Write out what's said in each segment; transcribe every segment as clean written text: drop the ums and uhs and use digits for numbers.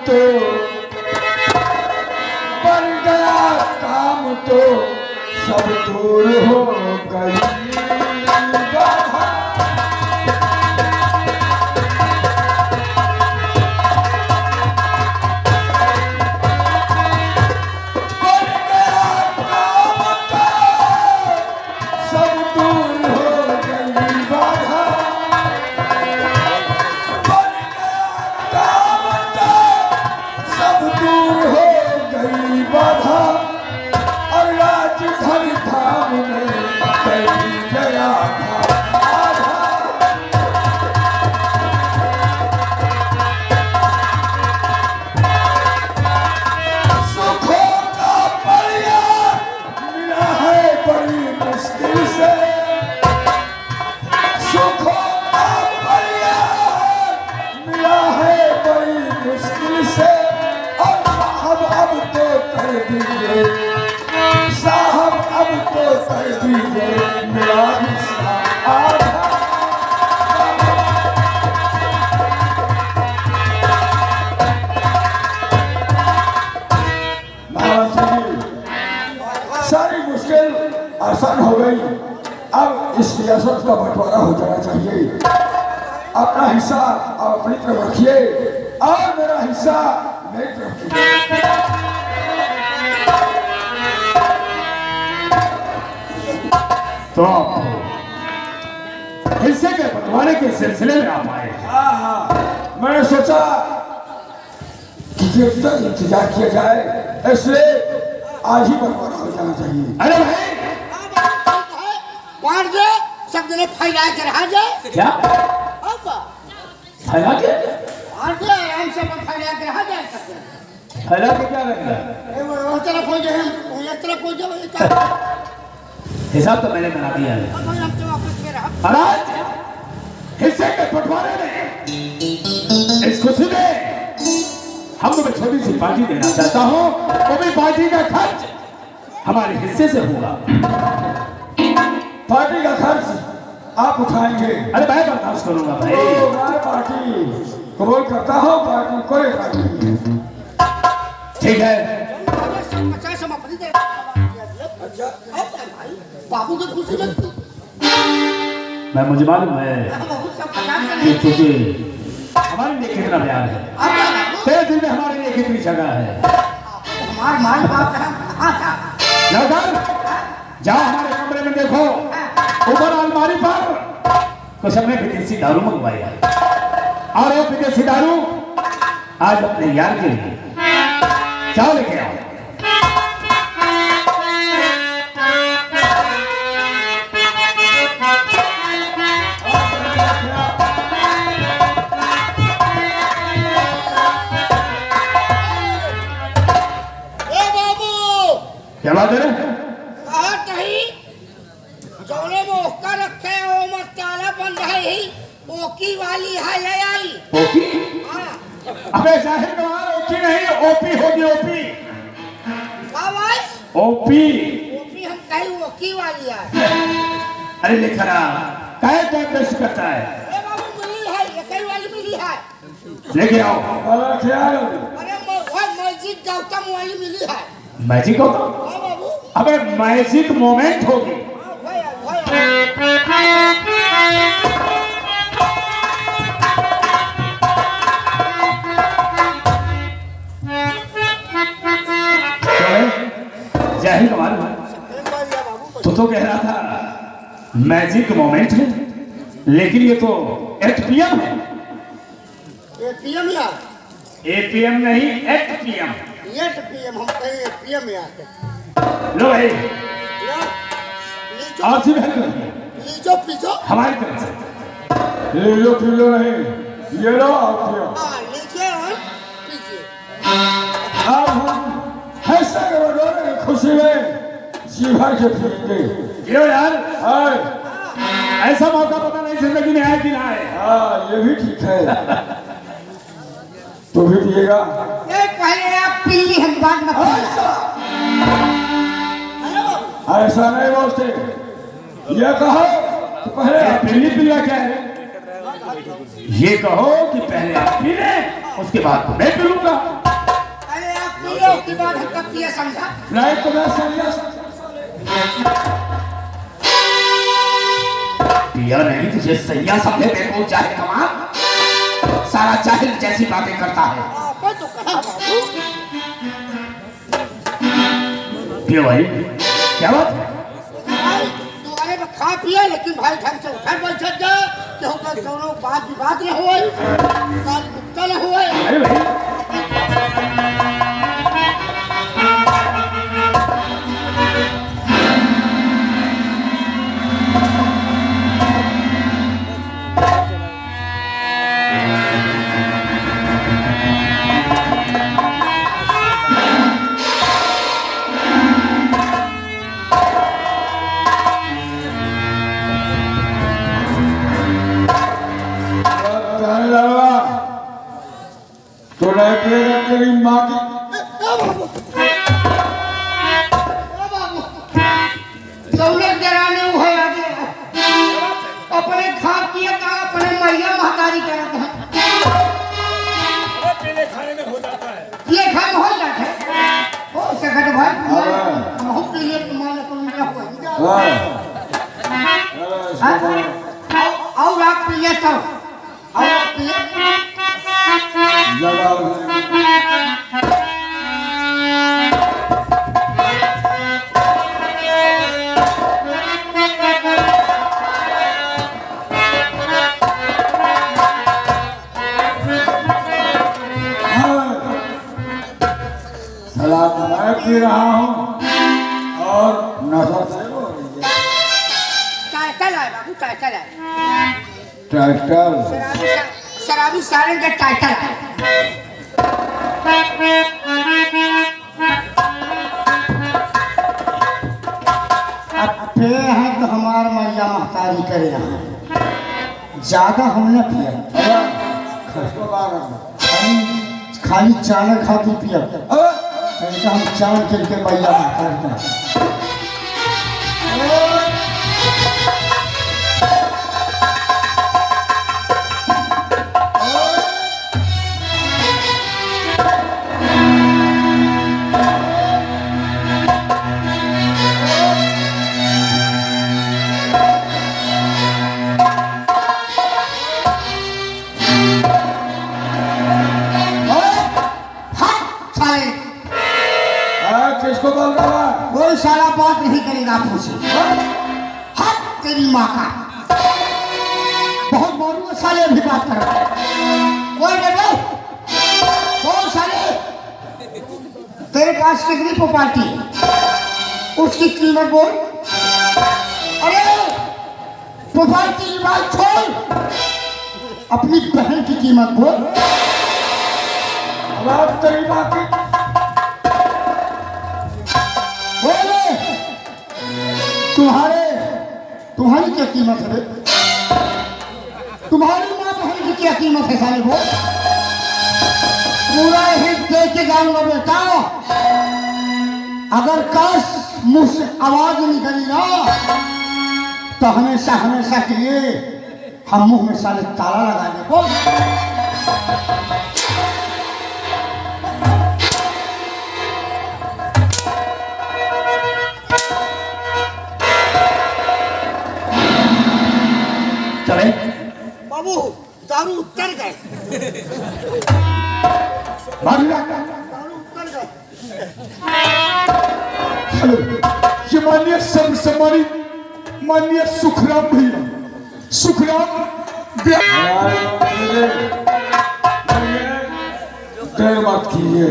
तो बन गया काम तो सब दूर हो गई बाधा। बन गया काम तो सब दूर हो गई बाधा। बन गया काम तो सब दूर हो गई बाधा। और राजधर धाम में कैदी गया था आधा। सुखों का परियार मिला है बड़ी मुश्किल से। सुखों का परियार मिला है बड़ी मुश्किल से। और साहब अब तो कर दीजिए, साहब अब तो कर दीजिए मेरा हिस्सा आधा। सारी मुश्किल आसान हो गई। अब इस रियासत का बंटवारा हो जाना चाहिए। अपना हिस्सा आप अपनी तरफ रखिए और मेरा हिस्सा मेरी तरफ रखिए। तो हिस्से के बंटवारे के सिलसिले में आप आए। हाँ, मैंने सोचा कि जब तक इंतजार किया जाए इसलिए आज ही बंटवारा हो जाना चाहिए। अरे भाई बांट दे, सब जने फैला के रहा जाए। क्या अब फैला के? बांट दे, आराम से फैला के रहा जाए सब जने। फैला के क्या रखना? वो तरफ हो जाए, वो एक तरफ हो जाए। हिसाब तो मैंने बना दिया है। अब हम तो वापस में रहा। महाराज हिस्से के बंटवारे में इस खुशी में हम लोग छोटी सी पार्टी देना चाहता हूँ। वो भी पार्टी का खर्च हमारे हिस्से से होगा। पार्टी का खर्च आप उठाएंगे? अरे मैं बर्दाश्त करूंगा भाई। मैं पार्टी कबूल करता हूँ। पार्टी कोई पार्टी ठीक है। 50 हम अपनी दे। अच्छा भाई, बाबू की खुशी लगती। मैं मुझे मालूम है बाबू सब 50 का कि नहीं। तुझे हमारे लिए कितना प्यार है, तेरे दिल में हमारे लिए कितनी जगह है। हमारे माई बाप कहाँ था? लड़कर जाओ हमारे कमरे में देखो, ऊपर अलमारी पर कुछ हमने विदेशी दारू मंगवाई है। और वो विदेशी दारू आज अपने यार के लिए जाओ लेके आओ। क्या बात है? जोड़े में ओका रखे ओ मत ताला बंद है ही ओकी वाली है ले आई। ओपी? हाँ। अबे जाहिर कमाल, ओपी नहीं ओपी होगी। ओपी आवाज ओपी ओपी हम कहीं ओकी वाली है। अरे लिखा ना काहे टाइम वेस्ट करता है। ए बाबू मिली है, ये कहीं वाली मिली है। लेके आओ। ख्याल अरे वो मस्जिद गौतम वाली मिली है। मैजिक होगा? हाँ बाबू। अबे मैजिक मोमेंट होगी। हाँ, भैया। जाहिर कमाल तो कह रहा था मैजिक मोमेंट है, लेकिन ये तो एटीएम है। एटीएम यार? एटीएम नहीं एटीएम। एटीएम हम कहीं एटीएम में आते। लो भाई लीजो और सी बहन लीजो पीजो हमारी तरफ से। लीलो पीलो नहीं, ये लो आप पियो। हाँ लीजिए और पीजिए। अब हम ऐसा के बटोरे की खुशी में जी भर के पिएंगे। यो यार हाय, ऐसा मौका पता नहीं जिंदगी में आए कि ना आए। हाँ ये भी ठीक है। तो भी पिएगा? ये पहले आप पी ली, हम बाद में ऐसा ऐसा नहीं बोलते। ये कहो कि पहले पहली पिल्ला क्या है? ये कहो कि पहले आप पी लें उसके बाद मैं पी लूंगा। अरे आप पिए उसके बाद हम कब पिए समझा? नहीं तो मैं समझा पिया नहीं तुझे सैया समझे मेरे को चाहे कमाल सारा जाहिल जैसी बातें करता है। आपको तो कहा बाबू पियो भाई क्या बात है? भाई तुम्हारे में खा पिए लेकिन भाई ढंग से उठा बैठ जा कि हम लोग दोनों बात विवाद न हुए काल गुप्ता न हुए। अरे भाई कहने लगा तो नहीं पिएगा तेरी माँ की दौलत जराने हुए आगे अपने खा पिए का अपने मैया महतारी करते हैं। पीने खाने में हो जाता है। ये खा हो जाते हैं हो सकत भाई हम पी लिए तुम्हारे को मिला हुआ और आप पी ले तो और आप पी ले सलाद मैं पी रहा हूँ और नशा से हो रही है। टाइटल है बाबू टाइटल है ट्रैक्टर शराबी सारे का टाइटल है। अब पे है तो हमार मैया महतारी करे ज्यादा हमने पिया खाली चाने खाती पिया हम चांद करके मैया महतारी किसको बोल रहा है? कोई साला बात नहीं करेगा आपसे। हट तेरी माँ का बहुत बोलूँ साले अभी बात कर रहा है। कोई बेटे कौन साले तेरे पास कितनी प्रॉपर्टी है उसकी कीमत बोल। अरे प्रॉपर्टी की बात छोड़ अपनी बहन की कीमत बोल। अब तेरी बात की तुम्हारी क्या कीमत है? तुम्हारी माँ बहन की क्या कीमत है साले वो? पूरा हित दे के जाऊंगा बेटा। अगर काश मुंह से आवाज निकली ना तो हमेशा हमेशा के लिए हम मुंह में साले ताला लगा दे। बोल चले बाबू दारू उतर गए। दारू उतर गए। हेलो ये माननीय सर्व सम्मानित माननीय सुखराम भैया सुखराम देर मत कीजिए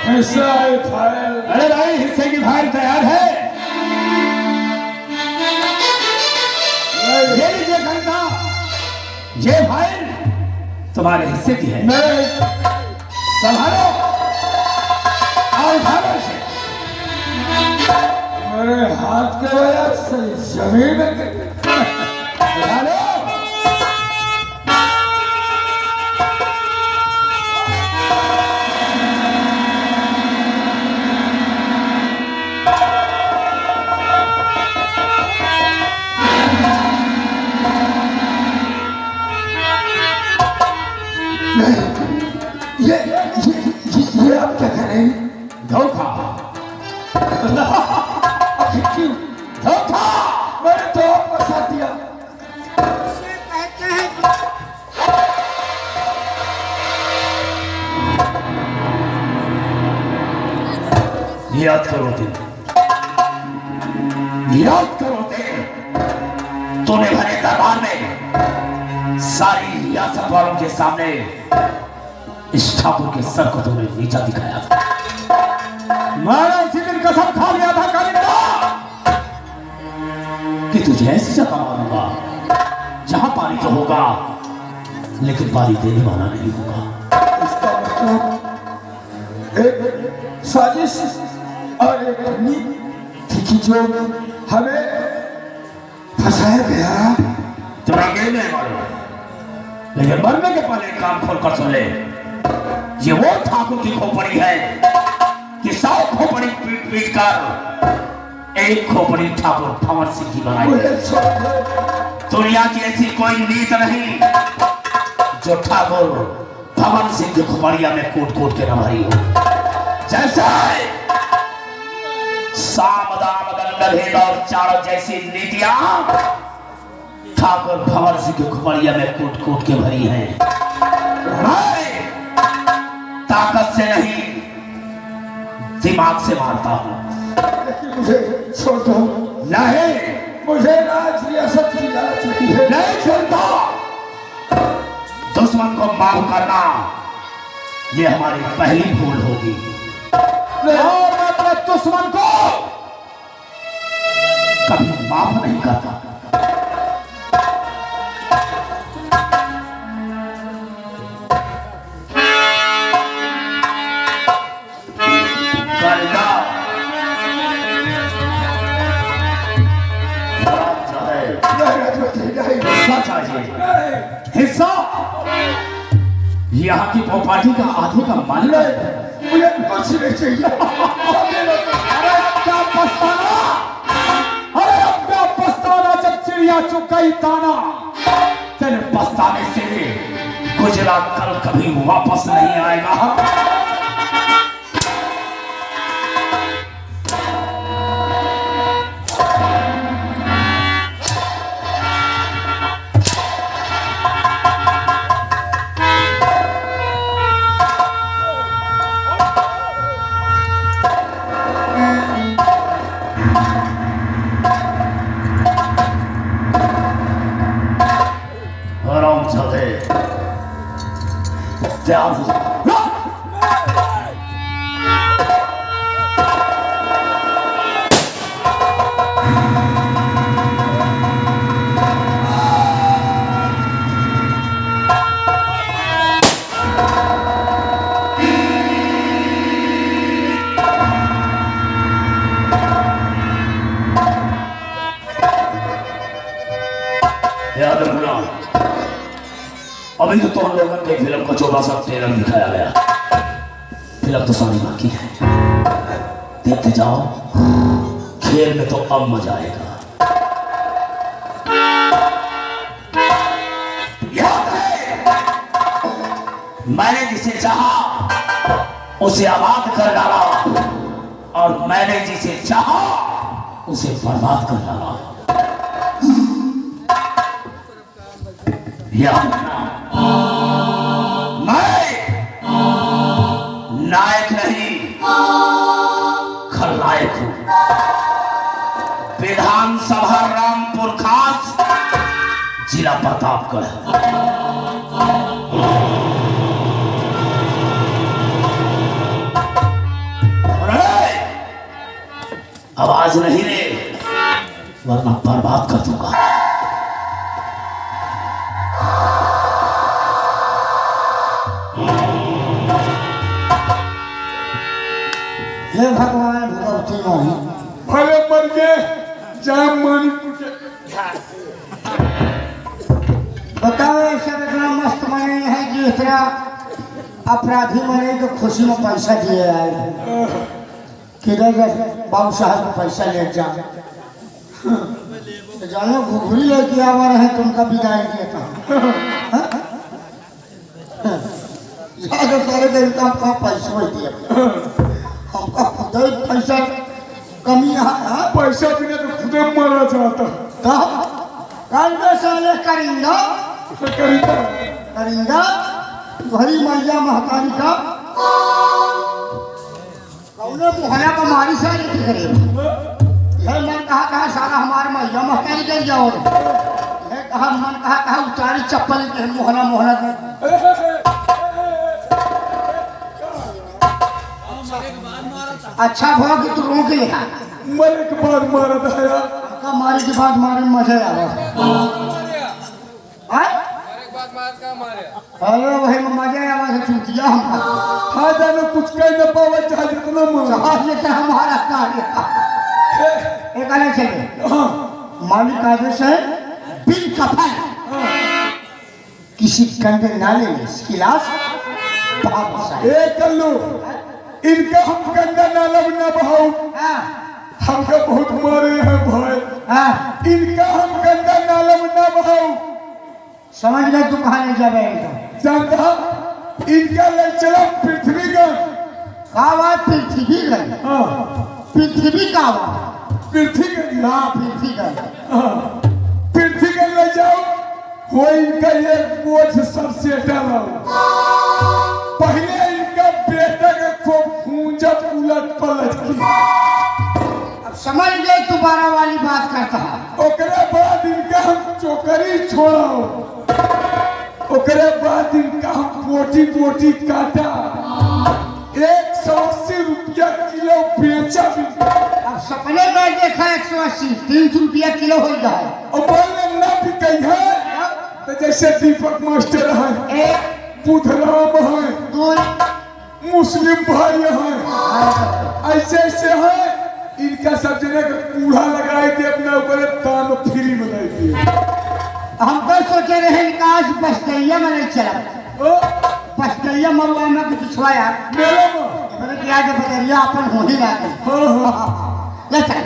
हिस्सा फाइल। अरे भाई हिस्से की फाइल तैयार है। ये लीजिए घंटा ये फाइल तुम्हारे हिस्से की है। संभालो और उठाओ इसे। मेरे हाथ के वजह से जमीन संभालो। नहीं मैंने तो आपका साथ दिया। इसे कहते हैं याद करो दिन, याद करो दिन, तूने भरे दरबार में सारी रियासत वालों के सामने इस ठाकुर के सर को तूने नीचा दिखाया था। मैंने उसी दिन कसम खा लिया था कालिंदा कि तुझे ऐसी जगह मारूंगा जहां पानी तो होगा लेकिन पानी देने वाला नहीं होगा। इसका मतलब एक साजिश और एक तकनीक थी कि जो हमें फंसाया गया। तुम अकेले नहीं मारो, लेकिन मरने के पहले एक काम खोल कर सुन ले। ये वो ठाकुर की खोपड़ी है कि 100 खोपड़ी पीट पीट कर एक खोपड़ी ठाकुर भंवर सिंह की बनाई मुझे है। छोड़ दो। दुनिया की ऐसी कोई नीत नहीं जो ठाकुर भंवर सिंह की खोपड़िया में कूट कूट के न भरी हो। जैसे साम दाम दंड भेद और चार जैसी नीतियां ठाकुर भंवर सिंह की खोपड़िया में कूट कूट के भरी हैं। मैं ताकत से नहीं दिमाग से मारता हूं। लेकिन मुझे छोड़ दो। नहीं, मुझे राज रियासत की लालच नहीं है। नहीं छोड़ता। दुश्मन को माफ करना ये हमारी पहली भूल होगी और मैं अपने दुश्मन को कभी माफ नहीं करता। हिस्सा यहाँ की प्रॉपर्टी का आधे का मालिक है। मुझे कुछ नहीं चाहिए। अरे अब क्या पछताना, अरे अब क्या पछताना जब चिड़िया चुग गई दाना। तेरे पछताने से गुजरा कल कभी वापस नहीं आएगा। तैयार हो जाओ। याद रखना, अभी तो तुम लोगों के फिल्म को 14 ट्रेलर दिखाया गया। फिल्म तो सारी बाकी है, देखते जाओ। खेल में तो अब मजा आएगा। याद है, मैंने जिसे चाहा उसे आबाद कर डाला और मैंने जिसे चाहा उसे बर्बाद कर डाला। याद रखना, नायक नहीं खलनायक हूं। विधानसभा रामपुर खास, जिला प्रतापगढ़। आवाज नहीं दे वरना बर्बाद कर दूंगा। हे भगवान भगवती मोही, भले मर गए जहाँ मणिपुर के। बताओ ऐसा इतना मस्त मने है कि इतना अपराधी मने तो खुशी में पैसा दिए आए किधर बाबू साहब को पैसा ले जा तो जानो घुघरी लेके आ रहे हैं तो उनका विदाई देता सारे दिन का आपका पैसा दिया हमका खुद पैसा कमी है। पैसा बिना तो खुद मरा जाता। कांदे साले करिंदा करिंदा घरी मैया महतारी का कौने मुहला पर मारी सा ये करे यह मन कहा सारा हमारे मैया महतारी कर जाओ यह कहा मन कहा उतारी चप्पल के मुहला मुहला कर अच्छा भाव कि तू रोक ले मरे के बाद मारा था का मारे के बाद मारे में मजा आवा अरे वही में मजा आवा से चूतिया हम हाँ जाने कुछ कह न पावा चाहे जितना मारा आज ये तो हमारा कार्य एक अलग चले मालिक आदेश है बिल कफन किसी गंदे नाले में गिलास एक कल्लू इनका हम गंगा नाला में न बहाऊ हमका बहुत मारे हैं भाई इनका हम गंगा नाला में न बहाऊ समझ गए तू कहाँ ले जा रहे हैं जानता इनका ले चला पृथ्वीगंज का बात पृथ्वीगंज पृथ्वी का बात पृथ्वीगंज हाँ पृथ्वीगंज पृथ्वीगंज ले जाओ वो इनका एक बोझ सब सेटा लाओ पहले इनका बेटा का खूब खूंजा उलट पलट की अब समझ गए तू 12 वाली बात करता है ओकरे बाद इनका हम चोकरी छोड़ाओ ओकरे बाद इनका हम बोटी बोटी काटा 180 रुपया किलो बेचा भी अब सपने में देखा 180 300 रुपया किलो हो जाए और बोलने न बिके है तो जैसे दीपक मास्टर है एक बुधराम है दो मुस्लिम भाई है ऐसे ऐसे है इनका सब जने का कूड़ा लगाए थे अपना ऊपर दाम फ्री बनाई थी हम तो सोचे रहे इनका आज बस्तिया में नहीं चला बस्तिया मरुआ में कुछ छुआया मेरा मां मैंने किया कि बदरिया अपन हो ही लाते हाँ ले चल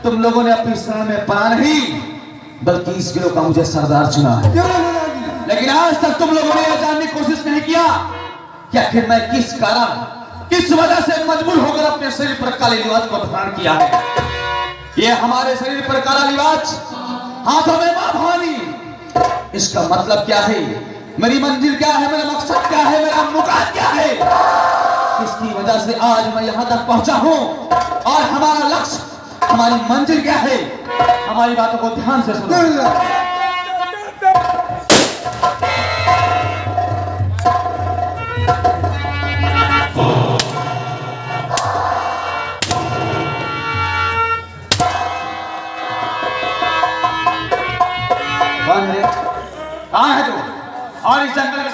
तुम लोगों ने अपनी शरण में पना नहीं बल्कि इस गिरोह का मुझे सरदार चुना है लेकिन आज तक तुम लोगों ने यह जानने की कोशिश नहीं किया कि आखिर मैं किस कारण किस वजह से मजबूर होकर अपने शरीर पर काले लिबास को धारण किया है। यह हमारे शरीर पर काला लिबास हाथों में मां भवानी इसका मतलब क्या है मेरी मंजिल क्या है मेरा मकसद क्या है मेरा मुकाम क्या है इसकी वजह से आज मैं यहां तक पहुंचा हूं और हमारा लक्ष्य हमारी मंजिल क्या है हमारी बातों को ध्यान से सुनो कौन है कहां है तू और इस जंगल के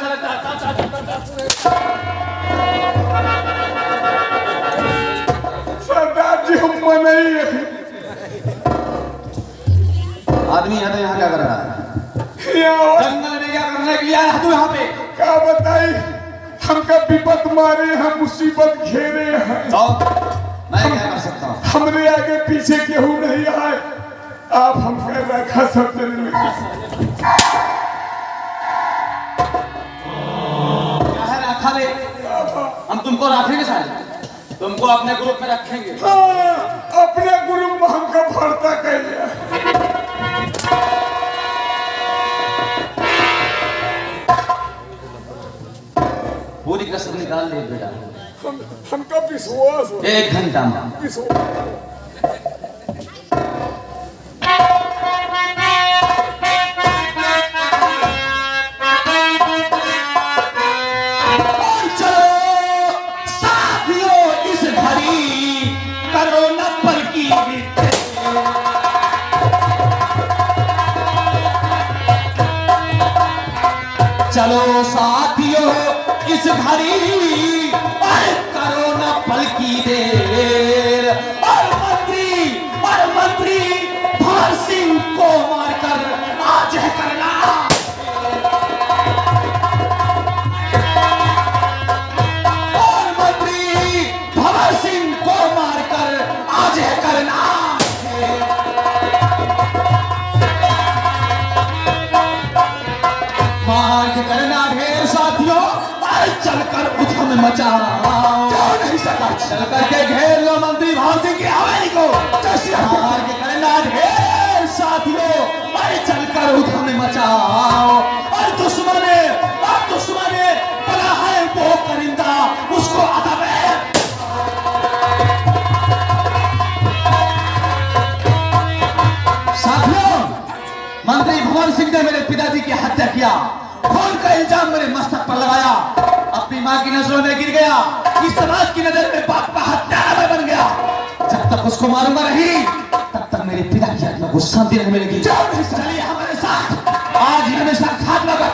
सरदार जी हम नहीं है आदमी है तो यहाँ क्या कर रहा है जंगल में क्या करने के लिए आया तू यहाँ पे क्या बताई हमका विपत मारे हैं मुसीबत घेरे हैं तो मैं क्या कर सकता हूँ हमरे आगे पीछे केहू नहीं आए आप हमका रखा सब क्या है रखा ले हम तुमको रखेंगे सारे तुमको अपने ग्रुप में रखेंगे हाँ, अपने ग्रुप में हमका भरता कहिए पूरी कसर निकाल ले बेटा हमका विश्वास हो 1 घंटा में विश्वास चलो साथियों इस घड़ी और करो न पल की देर। और मंत्री भवर सिंह को मारकर आज है करना। और मंत्री भवर सिंह को मारकर आज है करना। मार्ग करना ढेर साथियों और चलकर उधम मचाओ। नहीं सका चलकर के घेर लो मंत्री भवर सिंह की हवेली को। मार्ग करना ढेर साथियों और चलकर उधम मचाओ। और दुश्मन बना है वो परिंदा उसको अदब है। साथियों मंत्री भवर सिंह ने मेरे पिताजी की हत्या किया। खून का इल्जाम मेरे मस्तक पर लगाया। अपनी मां की नजरों में गिर गया। इस समाज की नजर में बाप का हत्यारा मैं बन गया। जब तक उसको मारूंगा नहीं तब तक मेरे पिता की आत्मा को शांति नहीं मिलेगी। चलिए हमारे साथ आज ही हमेशा खात्मा का